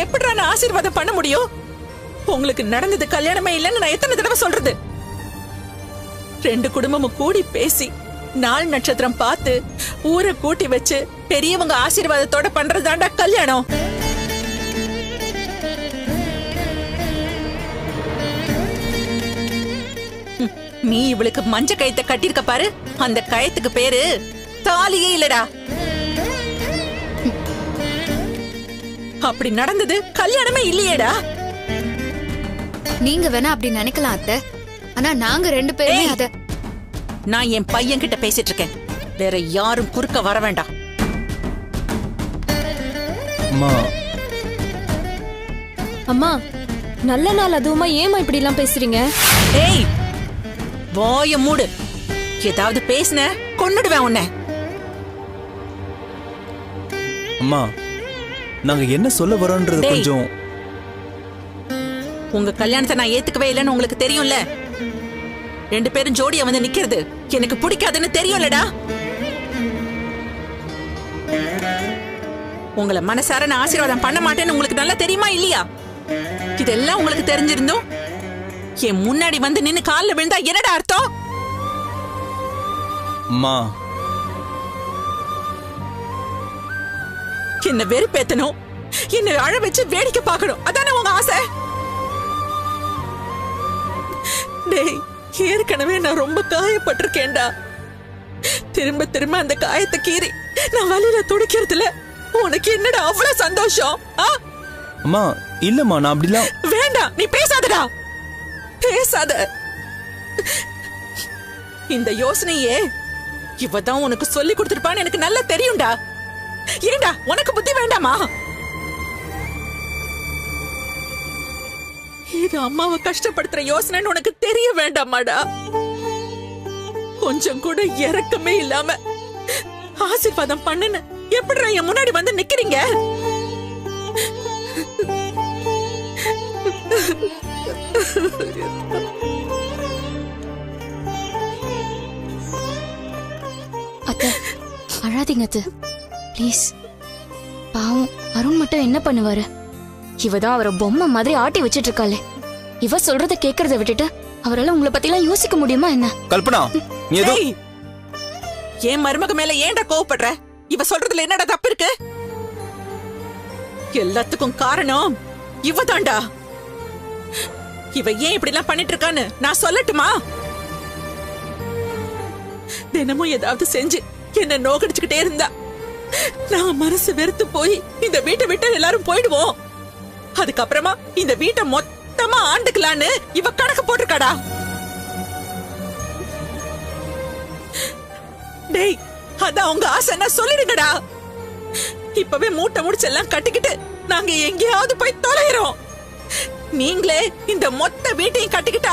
எப்படிடா நான் ஆசீர்வாதம் பண்ண முடியும்? உங்களுக்கு நடந்தது கல்யாணமே இல்லைன்னு நான் எத்தனை தடவை சொல்றது? 2 குடும்பமும் கூடி பேசி நாள் நட்சத்திரம் பார்த்து ஊரை கூட்டி வச்சு பெரியவங்க ஆசீர்வாதத்தோட பண்றதுதான்டா கல்யாணம். நீ இவளுக்கு மஞ்ச கயத்தை கட்டிருக்க பாரு, அந்த கயத்துக்கு பேரு தாலியே இல்லடா. அப்படி நடந்தது கல்யாணமே இல்லையேடா. நீங்க வேணா அப்படி நினைக்கலாம் அத்தை, ஆனா நாங்க 2 பேருமே அத. நான் என் பையன் கிட்ட பேசிட்டு இருக்கேன், வேற யாரும் குறுக்க வர வேண்டாம். அம்மா அம்மா, நல்ல நாள் அதுவுமா ஏமா இப்படி எல்லாம் பேசுறீங்க? ஏய், வாய மூடு. ஏதாவது பேசுன கொன்னுடுவேன் உன்னை. அம்மா, நாங்க என்ன சொல்ல வரோன்றது டேய். கொஞ்சம். உங்க கல்யாணத்தை நான் ஏத்துக்கவே இல்லைன்னு உங்களுக்கு தெரியும்ல. 2 பேரும் ஜோடியா வந்து நிக்கிறது எனக்கு பிடிக்காதுன்னு தெரியும்லடா. உங்களை மனசார நான் ஆசீர்வாதம் பண்ண மாட்டேன்னு உங்களுக்கு நல்லா தெரியுமா இல்லையா? இதெல்லாம் உங்களுக்கு தெரிஞ்சிருந்தும் என் முன்னாடி வந்து நின்னு கால்ல விழுந்தா என்னடா அர்த்தம்? அம்மா, என்ன வெறுப்பேத்தணும், என்ன அழ வச்சு வேடிக்கை பார்க்கணும், அதானே உங்க ஆசை? டேய், ஏற்கனவே நான் ரொம்ப காயப்பட்டிருக்கேன்டா. திரும்ப திரும்ப அந்த காயத்தை கீறி நான் வலியில துடிக்கிறதுல உனக்கு என்னடா அவ்வளவு சந்தோஷம்? அம்மா இல்லம்மா, நான் அப்படிலாம். வேண்டாம், நீ பேசாதடா, பேசாத. இந்த யோசனையே இவதான் உனக்கு சொல்லி கொடுத்திருப்பான்னு எனக்கு நல்லா தெரியும்டா. ஏண்டா உனக்கு புத்தி வேண்டாமா? இது அம்மாவை கஷ்டப்படுத்துற யோசனைன்னு உனக்கு தெரிய வேண்டாமாடா? கொஞ்சம் கூட இரக்கமே இல்லாம ஆசீர்வாதம் பண்ணுன்னு எப்படிடா என் முன்னாடி வந்து நிக்கிறீங்க? அத்தை, அழாதீங்க அத்தை, ப்ளீஸ். பாவம் அருண் மட்டும் என்ன பண்ணுவாரு? இவதான் அவரை பொம்மை மாதிரி ஆட்டி வச்சிட்டு இருக்காளே. இவ சொல்றத கேக்குறத விட்டுட்டு அவரால உங்களை பத்தி எல்லாம் யோசிக்க முடியுமா என்ன? கல்பனா, நீ ஏதோ. ஏய், என் மருமக மேல ஏன்டா கோவப்படுற? இவ சொல்றதுல என்னடா தப்பு இருக்கு? எல்லாத்துக்கும் காரணம் இவதான்டா. இவ ஏன் இப்படி எல்லாம் பண்ணிட்டு இருக்கான்னு நான் சொல்லட்டுமா? தினமும் ஏதாவது செஞ்சு என்ன நோக்கடிச்சுக்கிட்டே இருந்தா நான் மனசு வெறுத்து போய் இந்த வீட்டை விட்டு எல்லாரும் போயிடுவோம். அதுக்கப்புறமா இந்த வீட்டை மொத்தமா ஆண்டுக்கலான்னு இவ கணக்கு போட்டிருக்காடா. டேய், அதான் உங்க ஆசைன்னா சொல்லிடுங்கடா. இப்பவே மூட்டை முடிச்செல்லாம் கட்டிக்கிட்டு நாங்க எங்கேயாவது போய் தொலைகிறோம். நீங்களே இந்த மொத்த வீட்டையும் கட்டிக்கிட்டு